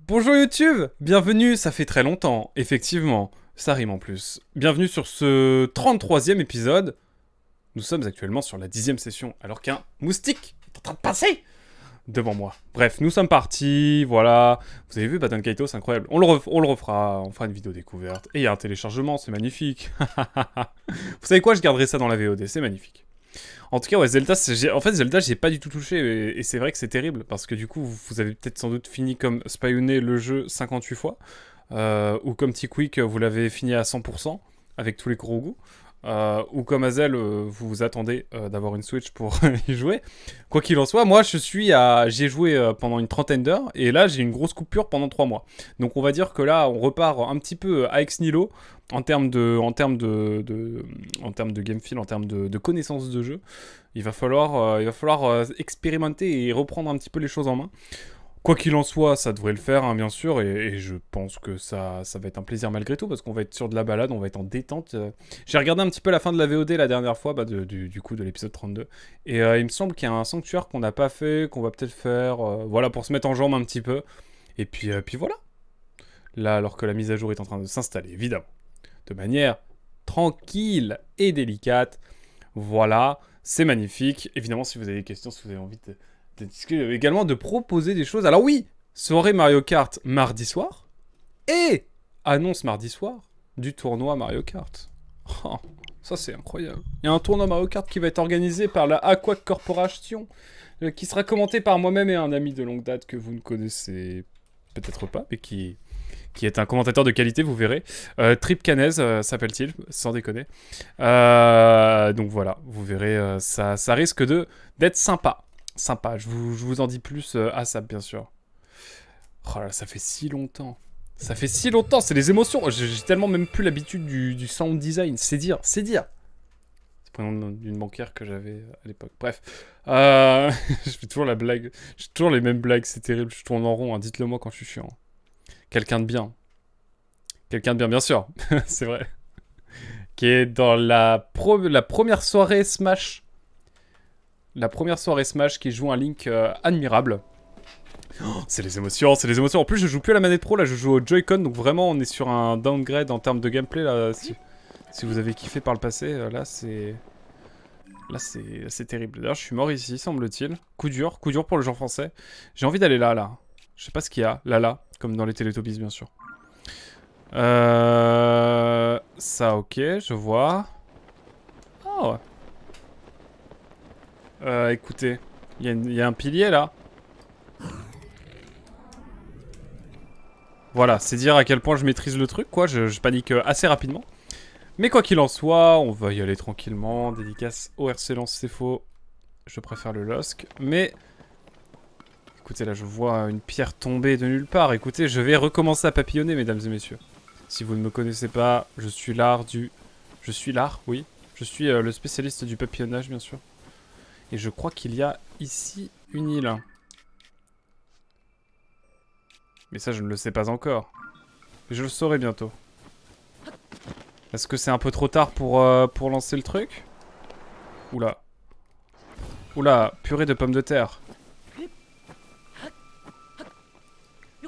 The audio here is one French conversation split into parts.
Bonjour YouTube, bienvenue, ça fait très longtemps, effectivement, ça rime en plus. Bienvenue sur ce 33e épisode. Nous sommes actuellement sur la 10e session, alors qu'un moustique est en train de passer devant moi. Bref, nous sommes partis, voilà. Vous avez vu Baton Kaito, c'est incroyable. On le refera, on fera une vidéo découverte. Et il y a un téléchargement, c'est magnifique. Vous savez quoi, je garderai ça dans la VOD, c'est magnifique. En tout cas, ouais, Zelda, en fait, Zelda, j'ai pas du tout touché, et c'est vrai que c'est terrible, parce que du coup, vous avez peut-être sans doute fini comme Spyone le jeu 58 fois, ou comme T-Quick, vous l'avez fini à 100%, avec tous les gros goûts, ou comme Hazel, vous vous attendez d'avoir une Switch pour y jouer. Quoi qu'il en soit, moi, j'y ai joué pendant une trentaine d'heures, et là, j'ai une grosse coupure pendant 3 mois. Donc on va dire que là, on repart un petit peu à ex nihilo, en termes de game feel, en termes de connaissances de jeu. Il va falloir expérimenter et reprendre un petit peu les choses en main. Quoi qu'il en soit, ça devrait le faire, hein, bien sûr, et je pense que ça va être un plaisir malgré tout, parce qu'on va être sur de la balade, on va être en détente. J'ai regardé un petit peu la fin de la VOD la dernière fois, du coup de l'épisode 32, et il me semble qu'il y a un sanctuaire qu'on n'a pas fait, qu'on va peut-être faire, voilà, pour se mettre en jambe un petit peu, et puis voilà. Là, alors que la mise à jour est en train de s'installer, évidemment, de manière tranquille et délicate. Voilà, c'est magnifique. Évidemment, si vous avez des questions, si vous avez envie de discuter, également de proposer des choses. Alors oui, soirée Mario Kart mardi soir. Et annonce mardi soir du tournoi Mario Kart. Oh, ça c'est incroyable. Il y a un tournoi Mario Kart qui va être organisé par la Aqua Corporation, qui sera commenté par moi-même et un ami de longue date que vous ne connaissez peut-être pas, mais qui est un commentateur de qualité, vous verrez. Trip Canez s'appelle-t-il, sans déconner. Donc voilà, vous verrez, ça risque d'être sympa. Sympa, je vous en dis plus à ça, bien sûr. Oh là, ça fait si longtemps. Ça fait si longtemps, c'est les émotions. J'ai tellement même plus l'habitude du sound design. C'est dire, c'est dire. C'est le prénom d'une banquière que j'avais à l'époque. Bref. Je fais toujours la blague. J'ai toujours les mêmes blagues, c'est terrible. Je tourne en rond, hein. Dites-le moi quand je suis chiant. Quelqu'un de bien. Quelqu'un de bien, bien sûr. C'est vrai. Qui est dans la première soirée Smash. La première soirée Smash qui joue un Link admirable. Oh, c'est les émotions, c'est les émotions. En plus, je joue plus à la manette pro, là, je joue au Joy-Con. Donc vraiment, on est sur un downgrade en termes de gameplay, là. Si vous avez kiffé par le passé, là, c'est... Là, c'est terrible. D'ailleurs, je suis mort ici, semble-t-il. Coup dur pour le genre français. J'ai envie d'aller là, là. Je sais pas ce qu'il y a, là, comme dans les Teletubbies, bien sûr. Ça, ok, je vois. Oh. Écoutez, il y a un pilier, là. Voilà, c'est dire à quel point je maîtrise le truc, quoi. Je panique assez rapidement. Mais quoi qu'il en soit, on va y aller tranquillement. Dédicace au RC Lance, c'est faux. Je préfère le LOSC. Mais... Écoutez, là, je vois une pierre tomber de nulle part. Écoutez, je vais recommencer à papillonner, mesdames et messieurs. Si vous ne me connaissez pas, je suis l'art, oui. Je suis le spécialiste du papillonnage, bien sûr. Et je crois qu'il y a ici une île. Mais ça, je ne le sais pas encore. Mais je le saurai bientôt. Est-ce que c'est un peu trop tard pour lancer le truc? Oula. Oula, purée de pommes de terre.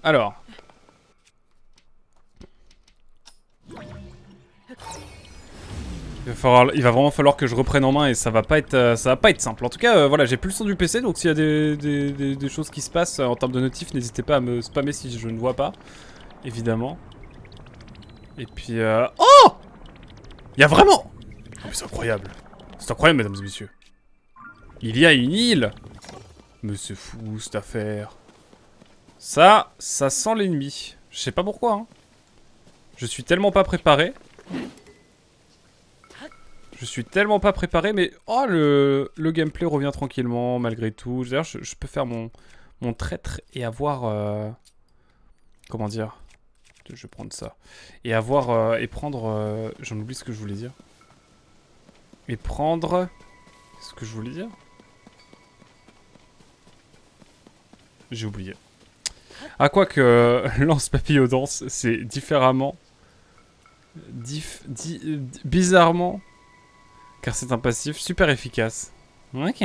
Alors. Il va vraiment falloir que je reprenne en main et ça va pas être simple. En tout cas, voilà, j'ai plus le son du PC, donc s'il y a des choses qui se passent en termes de notifs, n'hésitez pas à me spammer si je ne vois pas. Évidemment. Et puis... Oh! Il y a vraiment... Oh, mais c'est incroyable. C'est incroyable, mesdames et messieurs. Il y a une île. Mais c'est fou, cette affaire. Ça sent l'ennemi. Je sais pas pourquoi, hein. Je suis tellement pas préparé. Je suis tellement pas préparé, mais... Oh, le gameplay revient tranquillement, malgré tout. D'ailleurs, je peux faire mon traître et avoir... Comment dire? Je vais prendre ça. Et avoir... et prendre... J'en oublie ce que je voulais dire. Et prendre... Ce que je voulais dire? J'ai oublié. Ah, quoi que lance papillon danse, c'est différemment... bizarrement... Car c'est un passif super efficace. Ok.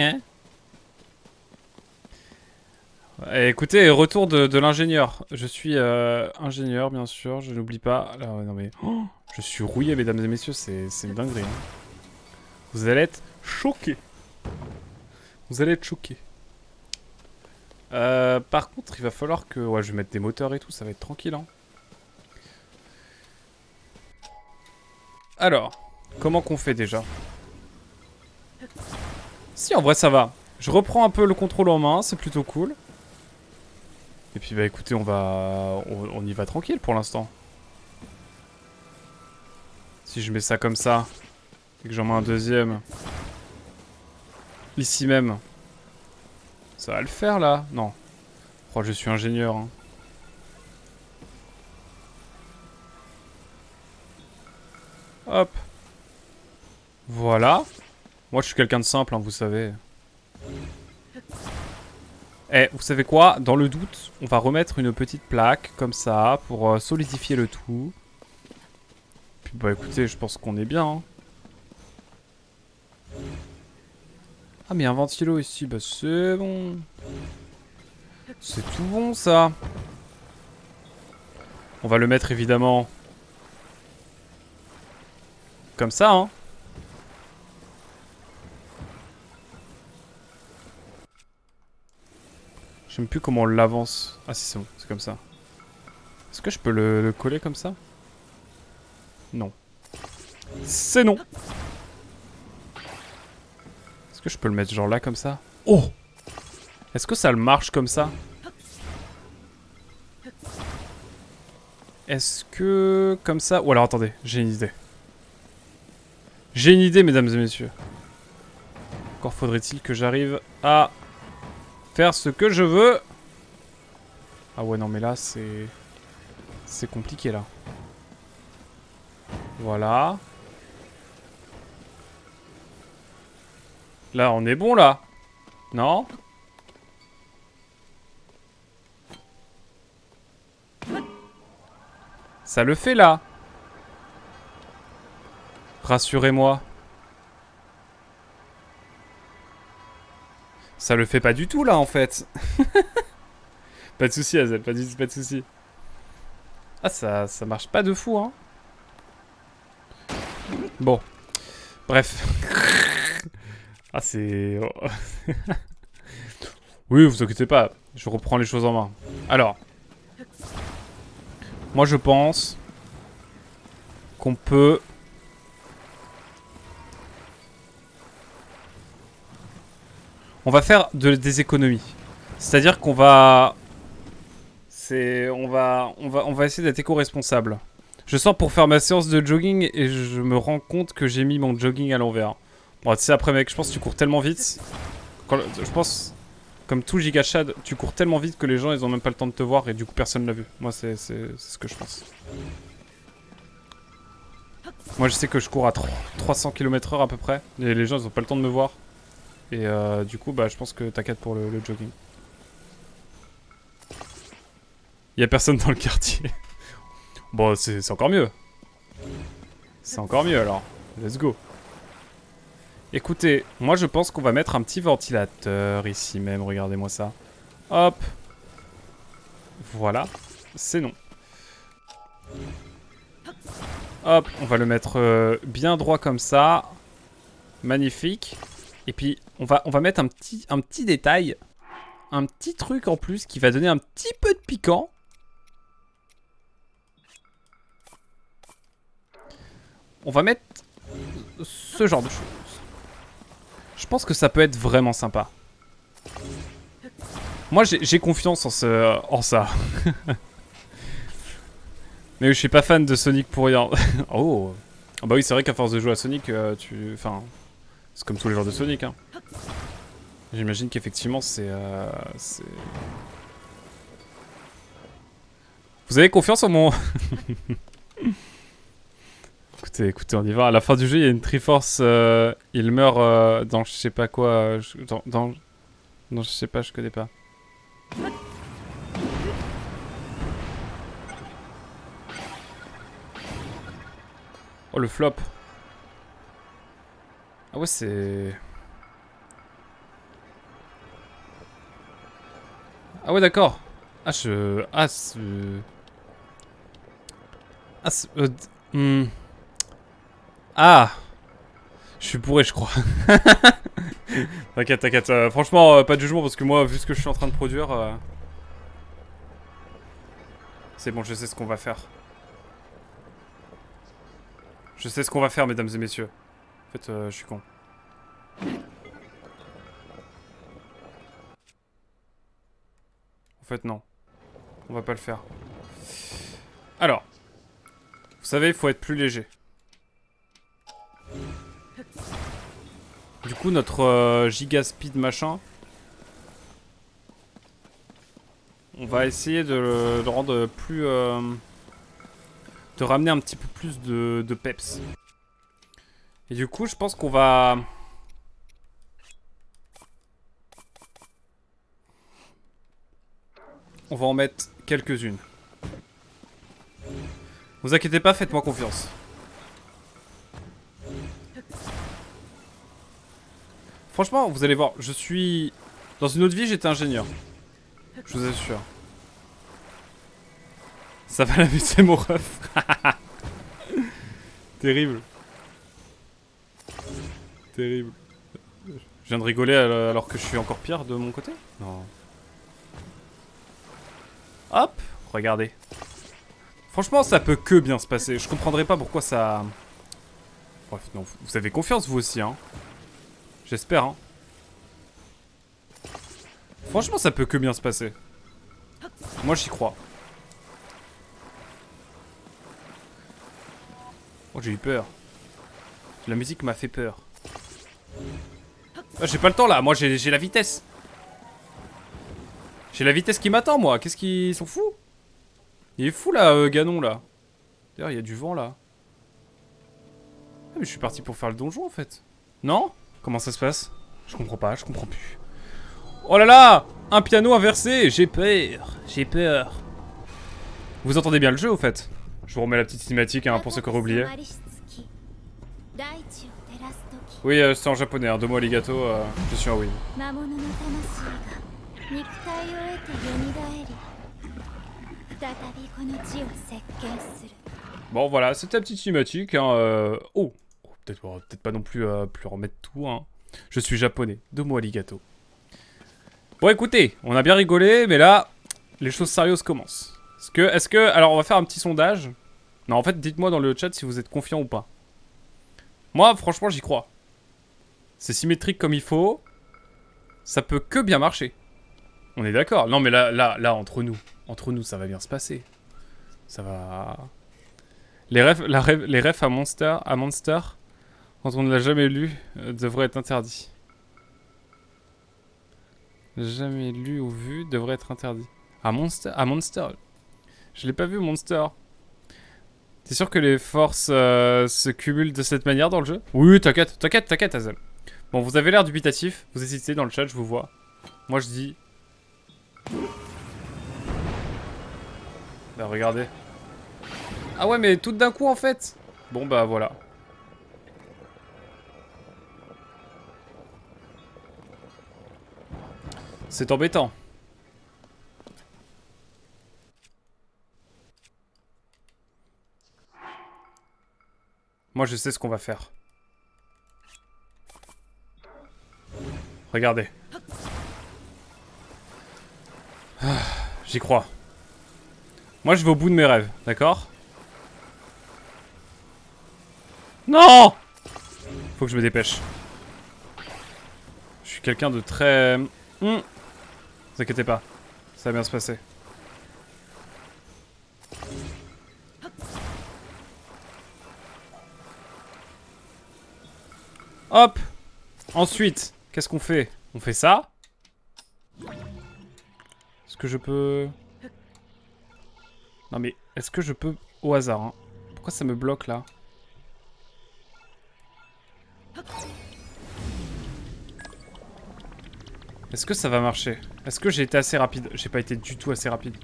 Écoutez, retour de l'ingénieur. Je suis ingénieur, bien sûr, je n'oublie pas. Là, non mais... Oh, je suis rouillé, mesdames et messieurs, c'est une dinguerie. Hein. Vous allez être choqués. Vous allez être choqués. Par contre, il va falloir que... Ouais, je vais mettre des moteurs et tout, ça va être tranquille. Hein. Alors, comment qu'on fait déjà? Si, en vrai, ça va. Je reprends un peu le contrôle en main, c'est plutôt cool. Et puis, bah écoutez, on y va tranquille pour l'instant. Si je mets ça comme ça, et que j'en mets un deuxième... Ici même. Ça va le faire, là? Non. Oh, je suis ingénieur, hein. Hop. Voilà. Moi, je suis quelqu'un de simple, hein, vous savez. Eh, vous savez quoi? Dans le doute, on va remettre une petite plaque, comme ça, pour solidifier le tout. Puis, bah écoutez, je pense qu'on est bien, hein. Ah, mais un ventilo ici, bah c'est bon. C'est tout bon, ça. On va le mettre, évidemment... Comme ça, hein. Je sais même plus comment on l'avance. Ah si, c'est bon, c'est comme ça. Est-ce que je peux le coller comme ça? Non. C'est non. Est-ce que je peux le mettre genre là comme ça? Oh! Est-ce que ça le marche comme ça? Est-ce que... Comme ça... Ou alors attendez, j'ai une idée. J'ai une idée, mesdames et messieurs. Encore faudrait-il que j'arrive à faire ce que je veux. Ah ouais, non mais là, c'est... C'est compliqué, là. Voilà. Là, on est bon, là. Non? Ça le fait, là. Rassurez-moi. Ça le fait pas du tout, là, en fait. Pas de soucis, Azel, pas de soucis. Ah, ça marche pas de fou, hein. Bon. Bref. Ah, c'est... Oui, vous inquiétez pas. Je reprends les choses en main. Alors. Moi, je pense... qu'on peut... On va faire des économies. C'est-à-dire qu'on va... On va essayer d'être éco-responsable. Je sors pour faire ma séance de jogging et je me rends compte que j'ai mis mon jogging à l'envers. Bon, tu sais, après, mec, je pense que tu cours tellement vite. Je pense, comme tout giga chad, tu cours tellement vite que les gens, ils ont même pas le temps de te voir et du coup, personne l'a vu. Moi, c'est ce que je pense. Moi, je sais que je cours à 300 km/h à peu près. Et les gens, ils ont pas le temps de me voir. Et du coup, bah, je pense que t'inquiète pour le jogging. Y'a personne dans le quartier. Bon, c'est encore mieux. C'est encore mieux alors. Let's go. Écoutez, moi je pense qu'on va mettre un petit ventilateur ici même. Regardez-moi ça. Hop. Voilà. C'est non. Hop, on va le mettre bien droit comme ça. Magnifique. Et puis, on va mettre un petit détail. Un petit truc en plus qui va donner un petit peu de piquant. On va mettre ce genre de choses. Je pense que ça peut être vraiment sympa. Moi, j'ai confiance en ça. Mais je suis pas fan de Sonic pour rien. Oh. Ah bah oui, c'est vrai qu'à force de jouer à Sonic, Enfin, c'est comme tous les genres de Sonic, hein. J'imagine qu'effectivement, c'est... Vous avez confiance en mon... Écoutez, on y va. À la fin du jeu, il y a une Triforce. Il meurt dans je sais pas quoi. Dans je sais pas, je connais pas. Oh, le flop. Ah ouais, c'est... Ah ouais, d'accord. Ah, Ah, je suis bourré, je crois. T'inquiète, t'inquiète. Franchement, pas de jugement parce que moi, vu ce que je suis en train de produire... C'est bon, je sais ce qu'on va faire. Je sais ce qu'on va faire, mesdames et messieurs. En fait, je suis con. En fait, non. On va pas le faire. Alors. Vous savez, il faut être plus léger. Du coup, notre giga speed machin... On va essayer de le rendre plus... de ramener un petit peu plus de peps. Et du coup, je pense qu'on va... On va en mettre quelques-unes. Vous inquiétez pas, faites-moi confiance. Franchement, vous allez voir, je suis... Dans une autre vie, j'étais ingénieur. Je vous assure. Ça va la c'est mon ref. Terrible. Terrible. Je viens de rigoler alors que je suis encore pire de mon côté? Non. Hop, regardez. Franchement, ça peut que bien se passer. Je comprendrais pas pourquoi ça... Bref, non, vous avez confiance vous aussi, hein. J'espère, hein. Franchement, ça peut que bien se passer. Moi, j'y crois. Oh, j'ai eu peur. La musique m'a fait peur. Ah, j'ai pas le temps, là. Moi, j'ai la vitesse. J'ai la vitesse qui m'attend, moi. Qu'est-ce qu'ils sont fous? Il est fou, là, Ganon, là. D'ailleurs, il y a du vent, là. Ah, mais je suis parti pour faire le donjon, en fait. Non? Comment ça se passe? Je comprends pas, je comprends plus. Oh là là! Un piano inversé! J'ai peur. J'ai peur. Vous entendez bien le jeu, au fait? Je vous remets la petite cinématique, hein, pour ceux qui auraient oublié. Oui, c'est en japonais, hein. 2 mots arigato, je suis un oui. Bon, voilà, c'était la petite cinématique, hein. Oh! Peut-être pas non plus plus remettre tout, hein. Je suis japonais. 2 mots arigato. Bon, écoutez, on a bien rigolé, mais là, les choses sérieuses commencent. Est-ce que... Alors, on va faire un petit sondage. Non, en fait, dites-moi dans le chat si vous êtes confiant ou pas. Moi, franchement, j'y crois. C'est symétrique comme il faut. Ça peut que bien marcher. On est d'accord. Non, mais là, entre nous, ça va bien se passer. Ça va... Les refs à Monster, quand on ne l'a jamais lu, devraient être interdits. Jamais lu ou vu, devrait être interdit. À Monster. Je l'ai pas vu, Monster. T'es sûr que les forces se cumulent de cette manière dans le jeu? Oui, t'inquiète, Hazel. Bon, vous avez l'air dubitatif. Vous hésitez dans le chat, je vous vois. Moi, je dis... Bah, regardez. Ah ouais, mais tout d'un coup, en fait. Bon, bah, voilà. C'est embêtant. Moi, je sais ce qu'on va faire. Regardez. J'y crois. Moi, je vais au bout de mes rêves, d'accord? Non! Faut que je me dépêche. Je suis quelqu'un de très... Ne vous inquiétez pas. Ça va bien se passer. Hop! Ensuite, qu'est-ce qu'on fait? On fait ça. Est-ce que je peux... Non mais, est-ce que je peux... Au hasard, hein. Pourquoi ça me bloque, là? Est-ce que ça va marcher? Est-ce que j'ai été assez rapide? J'ai pas été du tout assez rapide.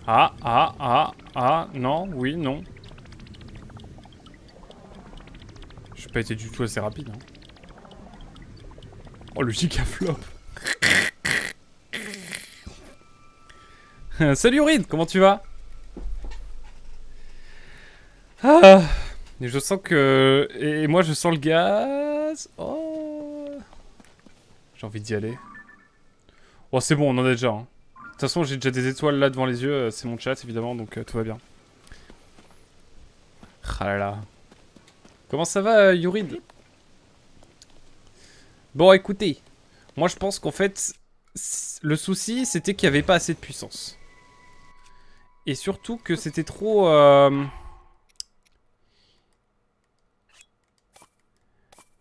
Ah, non, oui, non. J'ai pas été du tout assez rapide, hein. Oh, le giga flop. Salut Aurine, comment tu vas? Ah, et je sens que... Et moi je sens le gaz. Oh. J'ai envie d'y aller. Oh c'est bon, on en a déjà. Hein. De toute façon j'ai déjà des étoiles là devant les yeux. C'est mon chat évidemment, donc tout va bien. Ah là là. Comment ça va Yurid? Bon écoutez, moi je pense qu'en fait, le souci c'était qu'il n'y avait pas assez de puissance. Et surtout que c'était trop...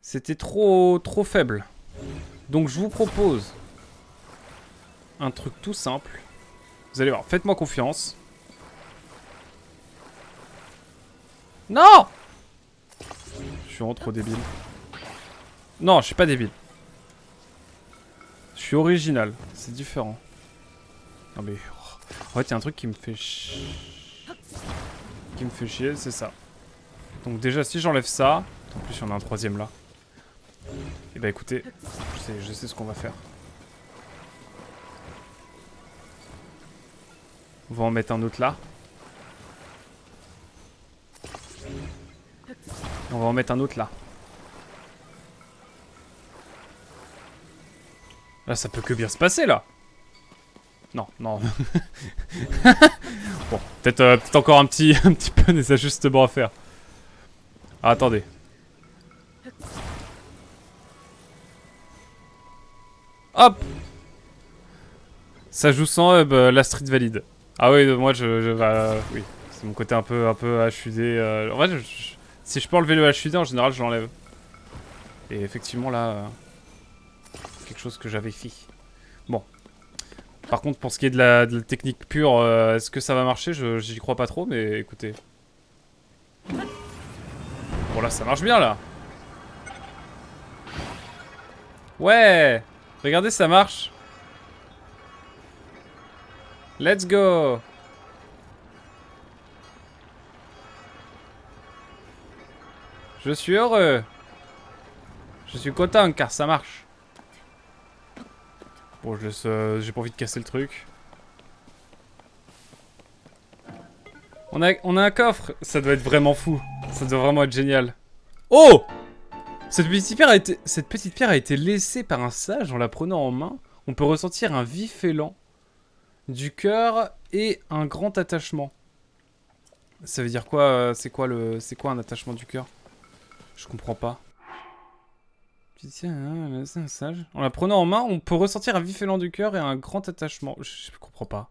C'était trop faible. Donc je vous propose un truc tout simple. Vous allez voir, faites-moi confiance. Non! Je suis vraiment trop débile. Non, je suis pas débile. Je suis original, c'est différent. Non mais... En fait, il y a un truc qui me fait chier. Qui me fait chier, c'est ça. Donc déjà, si j'enlève ça... En plus, il y en a un troisième là. Et bah écoutez, je sais ce qu'on va faire. On va en mettre un autre là. On va en mettre un autre là. Là, ça peut que bien se passer là. Non, non. Bon, peut-être encore un petit peu des ajustements à faire. Ah, attendez. Hop! Ça joue sans hub, la street valide. Ah oui, moi oui, c'est mon côté un peu HUD. En vrai, si je peux enlever le HUD, en général, je l'enlève. Et effectivement, là, quelque chose que j'avais fait. Bon. Par contre, pour ce qui est de la technique pure, est-ce que ça va marcher? J'y crois pas trop, mais écoutez. Bon, là, ça marche bien, là. Ouais! Regardez, ça marche. Let's go! Je suis heureux. Je suis content car ça marche. Bon, je laisse. J'ai pas envie de casser le truc. On a un coffre. Ça doit être vraiment fou. Ça doit vraiment être génial. Oh! Cette petite pierre a été laissée par un sage en la prenant en main. On peut ressentir un vif élan du cœur et un grand attachement. Ça veut dire quoi? C'est quoi un attachement du cœur? Je comprends pas. C'est un sage. En la prenant en main, on peut ressentir un vif élan du cœur et un grand attachement. Je comprends pas.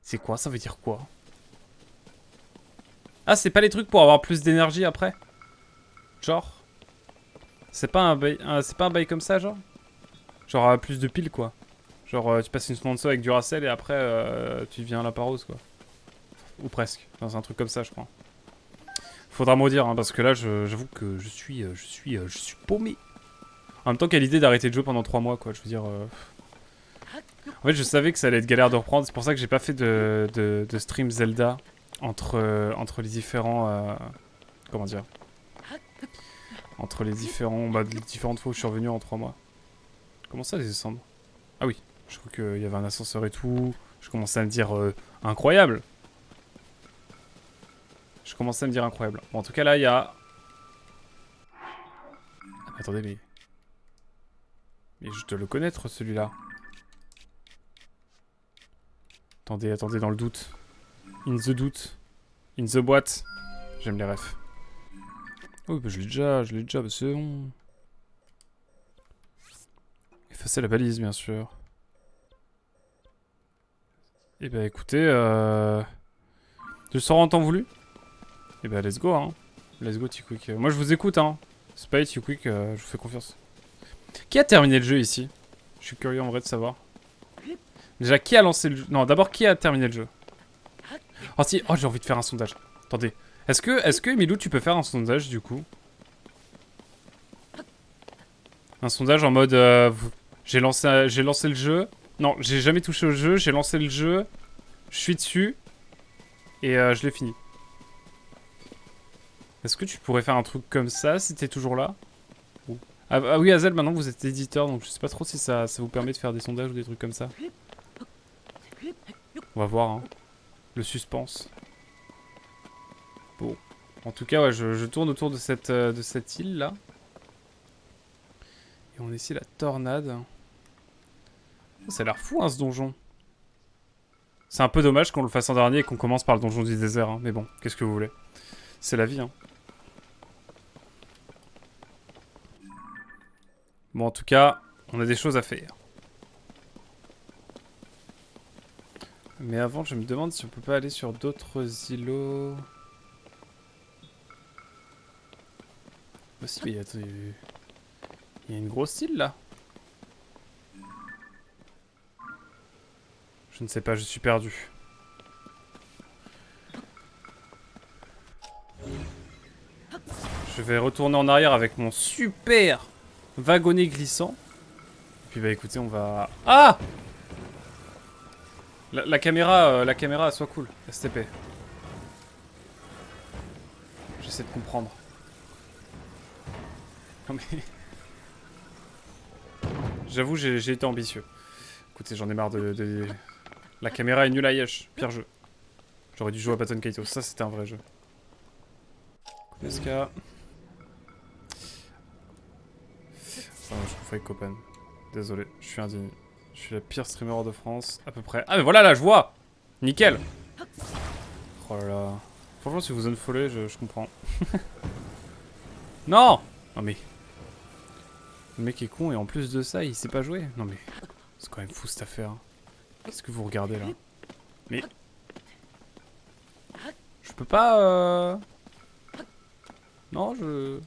C'est quoi? Ça veut dire quoi? Ah, c'est pas les trucs pour avoir plus d'énergie après? Genre? C'est pas un bail comme ça, genre? Genre plus de piles, quoi. Genre tu passes une sponsor avec Duracell et après tu deviens la parose, quoi. Ou presque. Enfin, c'est un truc comme ça, je crois. Faudra me redire, hein, parce que là, j'avoue que je suis paumé. En même temps, quelle idée d'arrêter de jouer pendant 3 mois, quoi. Je veux dire... En fait, je savais que ça allait être galère de reprendre. C'est pour ça que j'ai pas fait de stream Zelda entre les différents... comment dire? Entre les différents... Bah, les différentes fois où je suis revenu en 3 mois. Comment ça, descendre? Ah oui, je crois qu'il y avait un ascenseur et tout. Je commençais à me dire incroyable. Je commençais à me dire incroyable. Bon, en tout cas, là, il y a... Attendez, mais... Mais je dois le connaître, celui-là. Attendez, dans le doute. In the doute. In the boîte. J'aime les refs. Oh, bah, je l'ai déjà, bah, c'est bon. Effacer la balise, bien sûr. Eh bah, écoutez, je sors en temps voulu. Eh bah, let's go, hein. Let's go, T-Quick. Moi, je vous écoute, hein. Spy, T-Quick, je vous fais confiance. Qui a terminé le jeu ici? Je suis curieux en vrai de savoir. Déjà, qui a lancé le jeu? Non, d'abord, qui a terminé le jeu? Oh si, oh j'ai envie de faire un sondage. Attendez, est-ce que Emilou, tu peux faire un sondage du coup? Un sondage en mode j'ai lancé le jeu. Non, j'ai jamais touché au jeu, j'ai lancé le jeu, je suis dessus et je l'ai fini. Est-ce que tu pourrais faire un truc comme ça si t'es toujours là? Ah oui, Azel, maintenant vous êtes éditeur, donc je sais pas trop si ça vous permet de faire des sondages ou des trucs comme ça. On va voir, hein. Le suspense. Bon. En tout cas, ouais, je tourne autour de cette île-là. Et on est ici la tornade. Oh, ça a l'air fou, hein, ce donjon. C'est un peu dommage qu'on le fasse en dernier et qu'on commence par le donjon du désert, hein. Mais bon, qu'est-ce que vous voulez? C'est la vie, hein. Bon, en tout cas, on a des choses à faire. Mais avant, je me demande si on peut pas aller sur d'autres îlots. Bah si, mais attends, il y a une grosse île, là. Je ne sais pas, je suis perdu. Je vais retourner en arrière avec mon super wagonnet glissant. Et puis bah écoutez, on va... Ah! La caméra soit cool, STP. J'essaie de comprendre. Non mais... J'avoue, j'ai été ambitieux. Écoutez, j'en ai marre de... La caméra est nulle à Yesh, pire jeu. J'aurais dû jouer à Baton Kaito, ça c'était un vrai jeu. Kuneska. Oh, je confonds avec Copan. Désolé, je suis indigne. Je suis la pire streamer de France, à peu près. Ah mais voilà, là, je vois! Nickel! Oh là là. Franchement, si vous unfollowez, je comprends. Non! Non mais... Le mec est con et en plus de ça, il sait pas jouer. Non mais... C'est quand même fou cette affaire. Qu'est-ce que vous regardez là? Mais... Je peux pas... Non, je...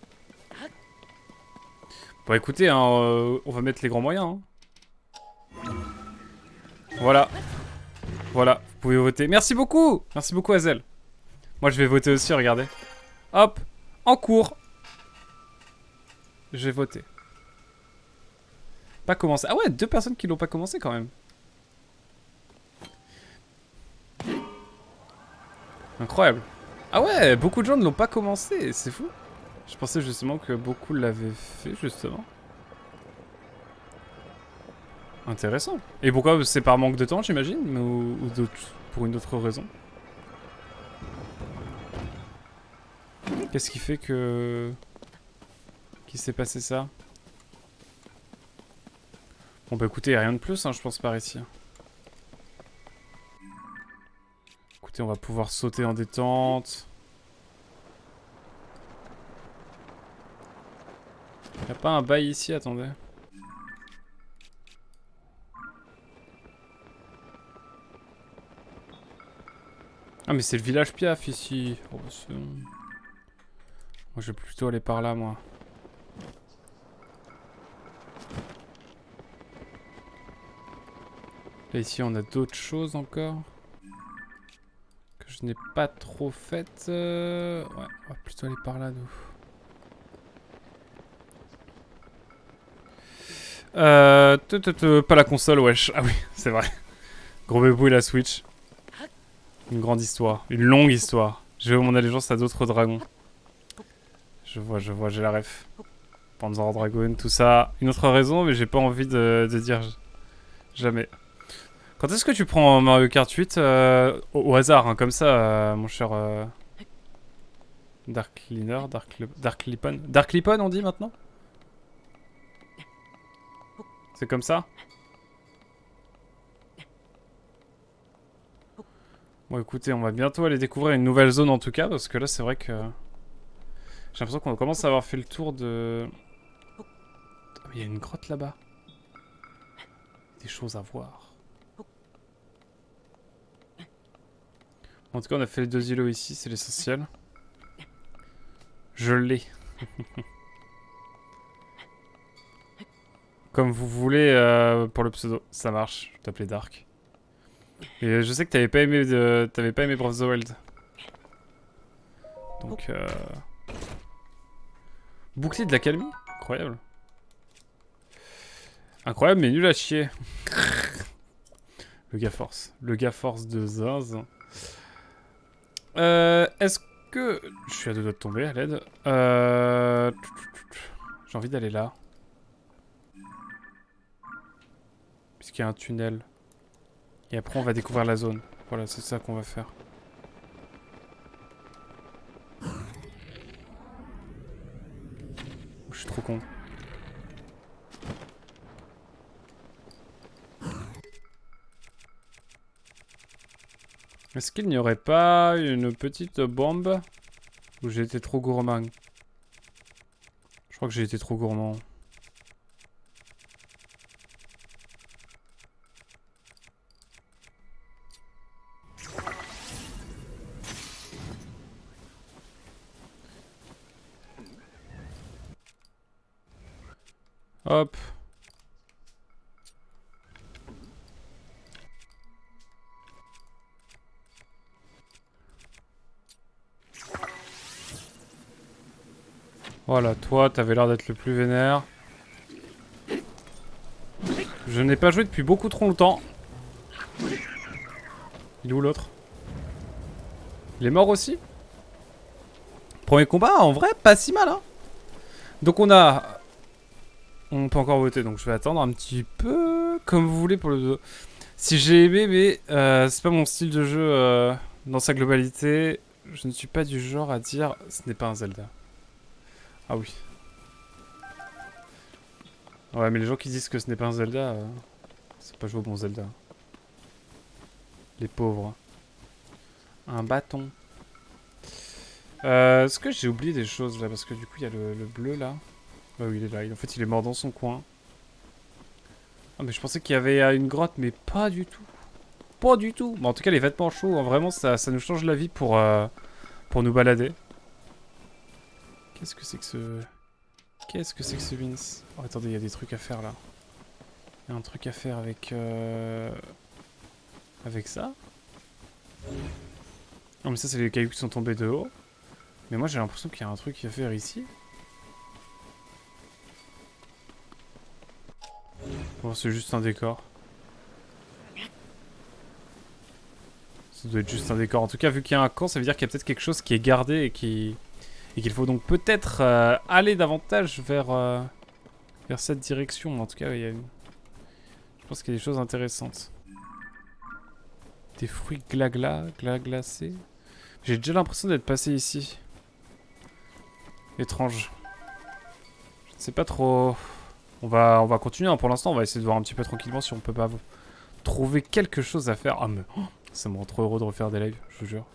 Bon écoutez, hein, on va mettre les grands moyens. Hein. Voilà. Voilà, vous pouvez voter. Merci beaucoup! Merci beaucoup Azel. Moi je vais voter aussi, regardez. Hop! En cours! J'ai voté. Pas commencé. Ah ouais, 2 personnes qui l'ont pas commencé quand même. Incroyable. Ah ouais, beaucoup de gens ne l'ont pas commencé, c'est fou. Je pensais justement que beaucoup l'avaient fait, justement. Intéressant. Et pourquoi? C'est par manque de temps, j'imagine? Ou pour une autre raison? Qu'est-ce qui fait que... Qu'il s'est passé ça? Bon bah écoutez, rien de plus, hein, je pense par ici. Écoutez, on va pouvoir sauter en détente. Y'a pas un bail ici, attendez. Ah mais c'est le village Piaf ici. Oh, bah, moi je vais plutôt aller par là, moi. Là ici on a d'autres choses encore. Que je n'ai pas trop faites. Ouais, on va plutôt aller par là, nous. Pas la console, wesh. Ah oui, c'est vrai. Gros bébou et la Switch. Une grande histoire. Une longue histoire. Je veux mon allégeance à d'autres dragons. Je vois, j'ai la ref. Panzer Dragon, tout ça. Une autre raison, mais j'ai pas envie de dire jamais. Quand est-ce que tu prends Mario Kart 8 au hasard, hein, comme ça, mon cher Dark Cleaner, Dark Lipon. Dark Lipon, on dit maintenant? C'est comme ça? Bon, écoutez, on va bientôt aller découvrir une nouvelle zone en tout cas, parce que là, c'est vrai que... J'ai l'impression qu'on commence à avoir fait le tour de... Oh, mais il y a une grotte là-bas. Des choses à voir. En tout cas, on a fait les 2 îlots ici, c'est l'essentiel. Je l'ai. Comme vous voulez pour le pseudo, ça marche. Je t'appelais Dark. Et je sais que t'avais pas aimé Breath of the Wild. Donc bouclier de l'accalmie, incroyable. Incroyable mais nul à chier. Le gars force de Zinz. Est-ce que... Je suis à 2 doigts de tomber, à l'aide. J'ai envie d'aller là. Puisqu'il y a un tunnel. Et après on va découvrir la zone. Voilà, c'est ça qu'on va faire. Je suis trop con. Est-ce qu'il n'y aurait pas une petite bombe? Ou j'ai été trop gourmand? Je crois que j'ai été trop gourmand. Hop. Voilà, toi, t'avais l'air d'être le plus vénère. Je n'ai pas joué depuis beaucoup trop longtemps. Il est où l'autre? Il est mort aussi? Premier combat, en vrai, pas si mal, hein. Donc on a... On peut encore voter, donc je vais attendre un petit peu... Comme vous voulez pour le... Si j'ai aimé, mais c'est pas mon style de jeu dans sa globalité. Je ne suis pas du genre à dire ce n'est pas un Zelda. Ah oui. Ouais, mais les gens qui disent que ce n'est pas un Zelda, c'est pas jouer au bon Zelda. Les pauvres. Un bâton. Est-ce que j'ai oublié des choses là? Parce que du coup, il y a le bleu là. Ah oui, il est là. En fait, il est mort dans son coin. Ah, mais je pensais qu'il y avait une grotte, mais pas du tout. Pas du tout. Bon, en tout cas, les vêtements chauds, hein, vraiment, ça nous change la vie pour nous balader. Qu'est-ce que c'est que ce... Qu'est-ce que c'est que ce Vince? Oh, attendez, il y a des trucs à faire là. Il y a un truc à faire avec... Avec ça? Non, mais ça, c'est les cailloux qui sont tombés de haut. Mais moi, j'ai l'impression qu'il y a un truc à faire ici. Bon, c'est juste un décor. Ça doit être juste un décor. En tout cas, vu qu'il y a un camp, ça veut dire qu'il y a peut-être quelque chose qui est gardé et qu'il faut donc peut-être aller davantage vers cette direction. En tout cas, il y a une... Je pense qu'il y a des choses intéressantes. Des fruits glacés. J'ai déjà l'impression d'être passé ici. Étrange. Je ne sais pas trop... On va continuer, hein. Pour l'instant, on va essayer de voir un petit peu tranquillement si on peut pas trouver quelque chose à faire. Ah, mais... Oh, ça me rend trop heureux de refaire des lives, je vous jure.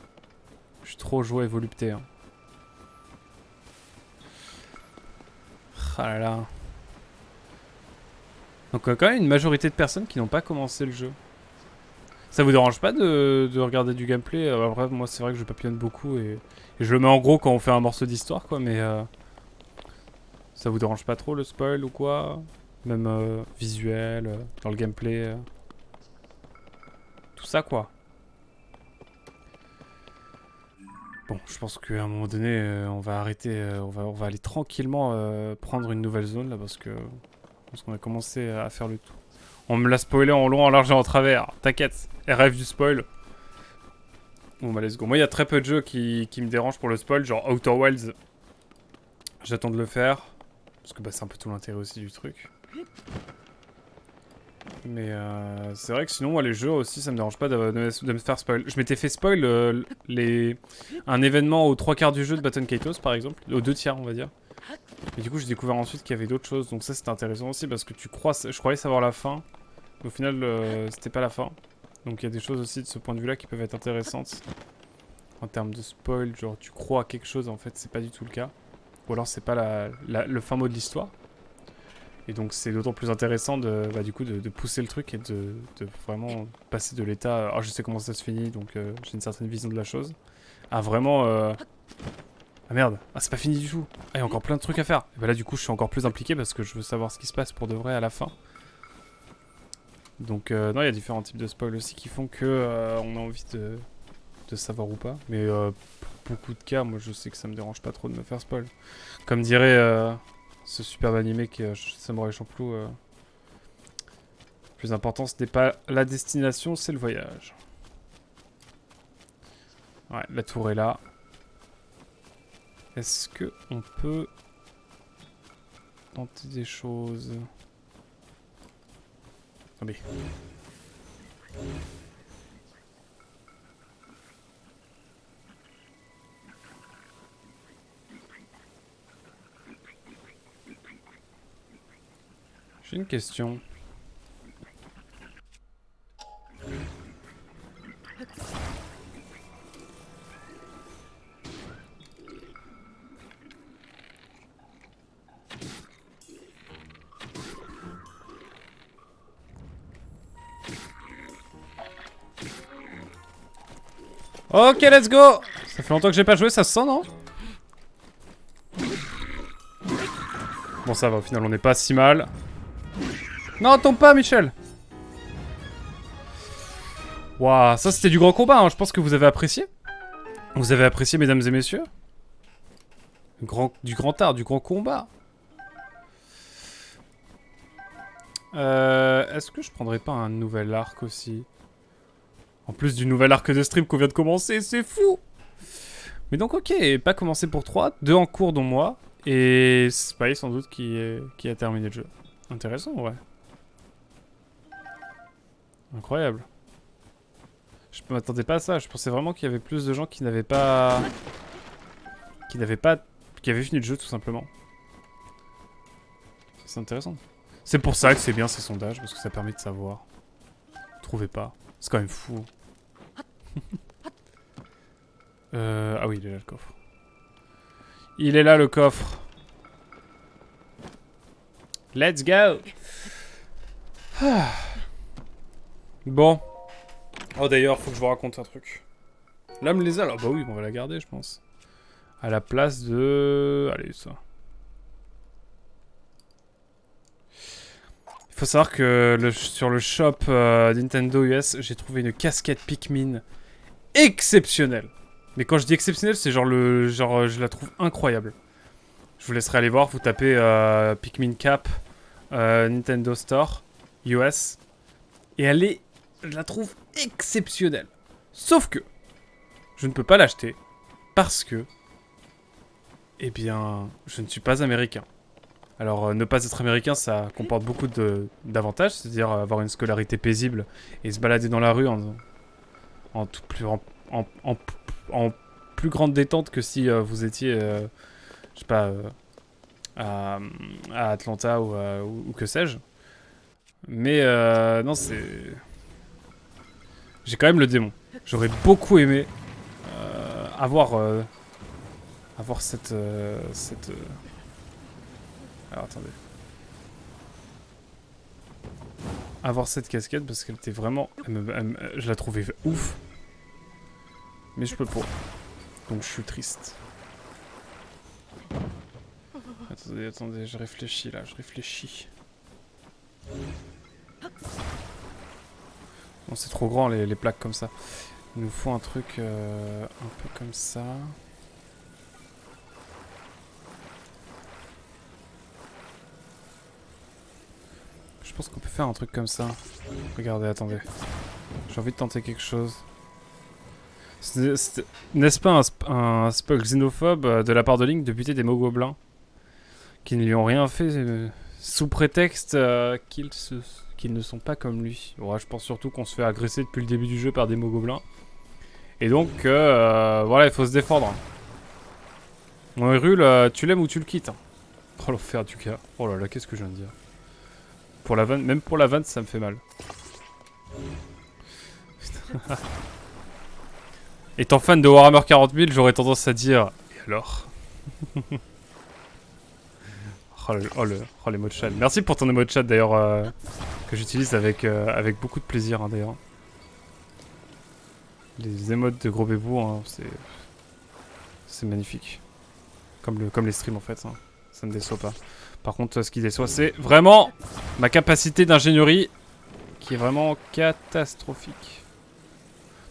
Je suis trop joie et volupté. Hein. Ah là là. Donc quand même une majorité de personnes qui n'ont pas commencé le jeu. Ça vous dérange pas de regarder du gameplay? Après, moi, c'est vrai que je papillonne beaucoup et je le mets en gros quand on fait un morceau d'histoire, quoi, mais... Ça vous dérange pas trop le spoil ou quoi? Même visuel, dans le gameplay. Tout ça quoi. Bon, je pense qu'à un moment donné, on va arrêter, on va aller tranquillement prendre une nouvelle zone là parce qu'on a commencé à faire le tout. On me l'a spoilé en long, en large et en travers. T'inquiète, RF du spoil. Bon bah let's go. Moi il y a très peu de jeux qui me dérangent pour le spoil, genre Outer Wilds. J'attends de le faire. Parce que bah, c'est un peu tout l'intérêt aussi du truc. Mais c'est vrai que sinon, moi, les jeux aussi, ça me dérange pas de me faire spoil. Je m'étais fait spoil un événement aux 3/4 du jeu de Baton Kaitos, par exemple. Aux 2/3, on va dire. Et du coup, j'ai découvert ensuite qu'il y avait d'autres choses. Donc ça, c'était intéressant aussi parce que je croyais savoir la fin. Mais au final, c'était pas la fin. Donc il y a des choses aussi de ce point de vue-là qui peuvent être intéressantes. En termes de spoil, genre tu crois à quelque chose, en fait, c'est pas du tout le cas. Ou alors c'est pas le fin mot de l'histoire. Et donc c'est d'autant plus intéressant du coup, de pousser le truc et de vraiment passer de l'état je sais comment ça se finit, donc j'ai une certaine vision de la chose, à vraiment ah merde, ah c'est pas fini du tout, ah il y a encore plein de trucs à faire. Et bah là du coup je suis encore plus impliqué parce que je veux savoir ce qui se passe pour de vrai à la fin. Donc non, il y a différents types de spoils aussi qui font que on a envie de savoir ou pas. Mais pour beaucoup de cas, moi je sais que ça me dérange pas trop de me faire spoil. Comme dirait ce superbe animé qui est Samurai Champloo. Le plus important, ce n'est pas la destination, c'est le voyage. Ouais, la tour est là. Est-ce que on peut tenter des choses? Attendez. J'ai une question. Ok, let's go. Ça fait longtemps que j'ai pas joué, ça se sent, non? Bon, ça va, au final, on n'est pas si mal. Non, tombe pas, Michel. Waouh, ça c'était du grand combat, hein. Je pense que vous avez apprécié. Vous avez apprécié, mesdames et messieurs. Du grand art, du grand combat. Est-ce que je prendrais pas un nouvel arc aussi? En plus du nouvel arc de stream qu'on vient de commencer, c'est fou! Mais donc ok, pas commencé pour 3, 2 en cours dont moi, et Spy sans doute qui a terminé le jeu. Intéressant, ouais. Incroyable. Je m'attendais pas à ça, je pensais vraiment qu'il y avait plus de gens qui n'avaient pas... Qui avaient fini le jeu tout simplement. C'est intéressant. C'est pour ça que c'est bien ces sondages, parce que ça permet de savoir. Vous trouvez pas? C'est quand même fou. Ah oui, il est là le coffre. Il est là le coffre. Let's go. Ah. Bon. Oh d'ailleurs, faut que je vous raconte un truc. L'âme lézard, ah bah oui, on va la garder je pense. À la place de... Allez, ça. Il faut savoir que sur le shop Nintendo US, j'ai trouvé une casquette Pikmin exceptionnelle. Mais quand je dis exceptionnelle, c'est genre je la trouve incroyable. Je vous laisserai aller voir, vous tapez Pikmin Cap Nintendo Store US. Et je la trouve exceptionnelle. Sauf que je ne peux pas l'acheter parce que, eh bien, je ne suis pas américain. Alors, ne pas être américain, ça comporte beaucoup d'avantages, c'est-à-dire avoir une scolarité paisible et se balader dans la rue en plus grande détente que si vous étiez, je sais pas, à Atlanta ou que sais-je. Mais non, c'est... J'ai quand même le démon. J'aurais beaucoup aimé avoir cette... Alors attendez. Avoir cette casquette parce qu'elle était vraiment... je la trouvais ouf. Mais je peux pas. Donc je suis triste. Attendez, je réfléchis là, je réfléchis. Bon, c'est trop grand les plaques comme ça. Il nous faut un truc un peu comme ça. Je pense qu'on peut faire un truc comme ça. Regardez, attendez. J'ai envie de tenter quelque chose. N'est-ce pas un spoil xénophobe de la part de Link de buter des mots-gobelins qui ne lui ont rien fait sous prétexte qu'ils ne sont pas comme lui. Ouais, je pense surtout qu'on se fait agresser depuis le début du jeu par des mots-gobelins. Et donc, voilà, il faut se défendre. Mon Hyrule, tu l'aimes ou tu le quittes. Oh l'enfer du gars. Oh là là, qu'est-ce que je viens de dire. Pour la vanne, même pour la vanne, ça me fait mal. Étant fan de Warhammer 40 000, j'aurais tendance à dire... Et alors? Oh les mots de chat. Merci pour ton émo de chat d'ailleurs, que j'utilise avec beaucoup de plaisir hein, d'ailleurs. Les émotes de gros bébou, hein, c'est magnifique. Comme les streams en fait, hein. Ça ne déçoit pas. Par contre, ce qui déçoit, c'est vraiment ma capacité d'ingénierie qui est vraiment catastrophique.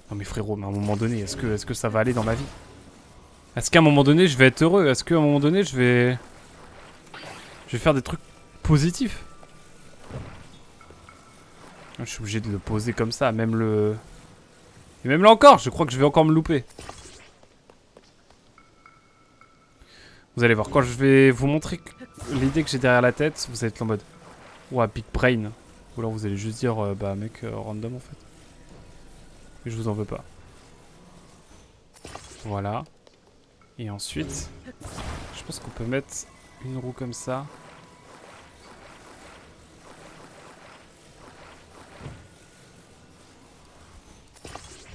Non mais frérot, mais à un moment donné, est-ce que ça va aller dans ma vie? Est-ce qu'à un moment donné, je vais être heureux? Est-ce qu'à un moment donné, je vais faire des trucs positifs? Je suis obligé de le poser comme ça, même le... Et même là encore, je crois que je vais encore me louper. Vous allez voir, quand je vais vous montrer l'idée que j'ai derrière la tête, vous allez être en mode... Ouah, big brain. Ou alors vous allez juste dire, bah mec, random en fait. Mais je vous en veux pas. Voilà. Et ensuite, je pense qu'on peut mettre une roue comme ça.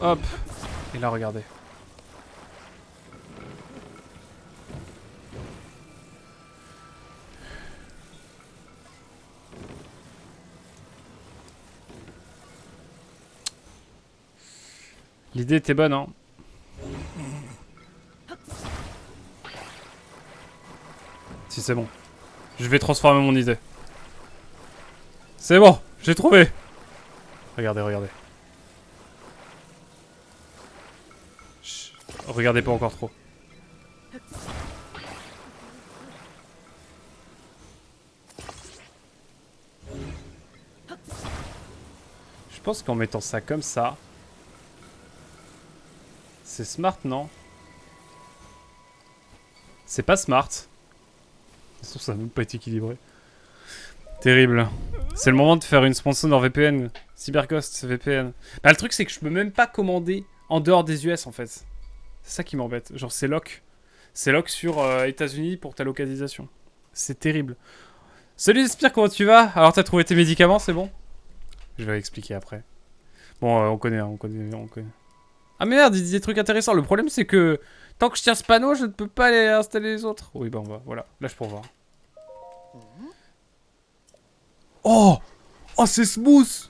Hop. Et là, regardez. L'idée était bonne, hein. Si, c'est bon. Je vais transformer mon idée. C'est bon, j'ai trouvé. Regardez, regardez. Chut. Regardez pas encore trop. Je pense qu'en mettant ça comme ça... C'est smart, non? C'est pas smart. De toute façon, ça n'a même pas été équilibré. Terrible. C'est le moment de faire une sponsor NordVPN. Cyberghost VPN. Bah, le truc, c'est que je peux même pas commander en dehors des US, en fait. C'est ça qui m'embête. Genre, c'est lock. C'est lock sur États-Unis pour ta localisation. C'est terrible. Salut Spire, comment tu vas? Alors, t'as trouvé tes médicaments, c'est bon? Je vais expliquer après. Bon, on connaît. Ah merde, il dit des trucs intéressants. Le problème, c'est que tant que je tiens ce panneau, je ne peux pas aller installer les autres. Oui, bah on va, voilà. Lâche pour voir. Oh! Oh, c'est smooth!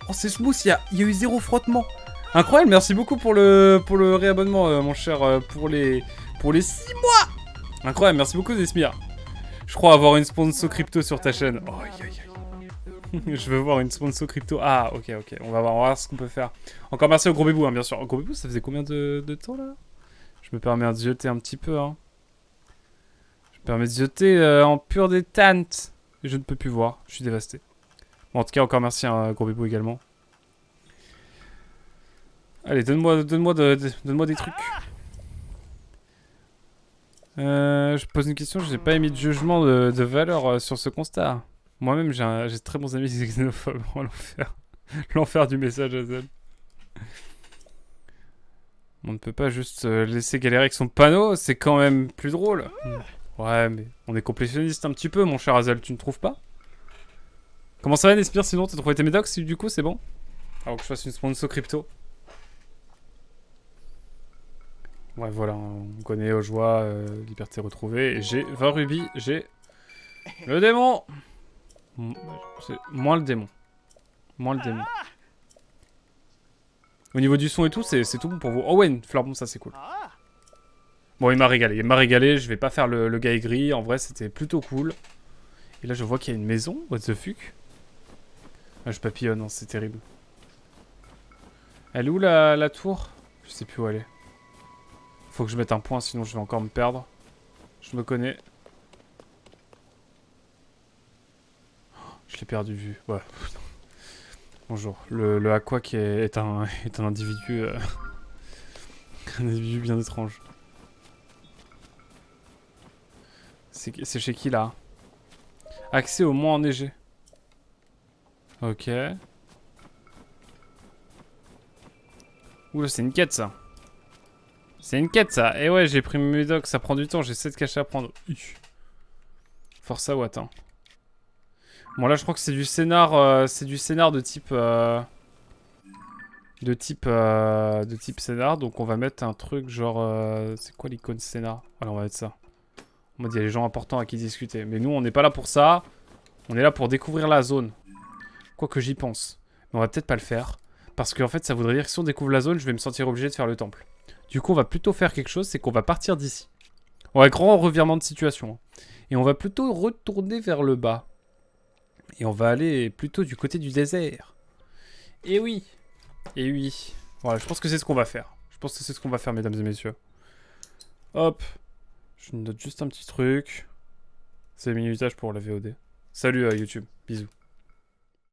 Oh, c'est smooth, il y a eu 0 frottement. Incroyable, merci beaucoup pour le réabonnement, mon cher, pour les 6 mois! Incroyable, merci beaucoup, Desmir. Je crois avoir une sponsor crypto sur ta chaîne. Oh, aïe, aïe, aïe. Je veux voir une sponsor crypto. Ah, ok. On va voir ce qu'on peut faire. Encore merci au gros bébou, hein, bien sûr. Gros bébou, ça faisait combien de temps, là? Je me permets de zioter un petit peu, hein. Je me permets de zioter en pure détente. Et je ne peux plus voir. Je suis dévasté. Bon, en tout cas, encore merci, hein, gros bébou également. Allez, donne-moi des trucs. Je pose une question. Je n'ai pas émis de jugement de valeur sur ce constat. Moi-même, j'ai très bons amis xénophobes. Oh, l'enfer. L'enfer du message à Z. On ne peut pas juste laisser galérer avec son panneau. C'est quand même plus drôle. Ouais, mais on est complétionniste un petit peu, mon cher Azel. Tu ne trouves pas? Comment ça va, Nespire? Sinon, t'as trouvé tes médocs? Du coup, c'est bon? Alors que je fasse une sponsor crypto. Ouais, voilà. On connaît Aujoie, Liberté retrouvée. Et j'ai 20 rubis. J'ai le démon. Moins le démon. Au niveau du son et tout, c'est tout bon pour vous. Oh ouais, une fleur, bon, ça c'est cool. Bon, il m'a régalé. Je vais pas faire le gars aigri. En vrai, c'était plutôt cool. Et là, je vois qu'il y a une maison. What the fuck? Ah, je papillonne, hein, c'est terrible. Elle est où la tour? Je sais plus où elle est. Faut que je mette un point, sinon je vais encore me perdre. Je me connais. Je l'ai perdu de vue. Ouais. Bonjour. Le Aqua qui est un individu... un individu bien étrange. C'est chez qui, là? Accès au mont enneigé. Ok. Oula, c'est une quête, ça. C'est une quête, ça. Et ouais, j'ai pris mes médocs. Ça prend du temps. J'ai 7 cachets à prendre. Force à Watt, hein. Bon, là, je crois que c'est du scénar de type... de type scénar. Donc, on va mettre un truc genre... c'est quoi l'icône scénar? Voilà, on va mettre ça. En mode, il y a des gens importants à qui discuter. Mais nous, on n'est pas là pour ça. On est là pour découvrir la zone. Quoi que j'y pense. Mais on va peut-être pas le faire. Parce qu'en fait, ça voudrait dire que si on découvre la zone, je vais me sentir obligé de faire le temple. Du coup, on va plutôt faire quelque chose, c'est qu'on va partir d'ici. On va grand revirement de situation. Et on va plutôt retourner vers le bas. Et on va aller plutôt du côté du désert. Et oui. Et oui. Voilà, je pense que c'est ce qu'on va faire. Je pense que c'est ce qu'on va faire, mesdames et messieurs. Hop. Je note juste un petit truc. C'est le minutage pour la VOD. Salut YouTube. Bisous.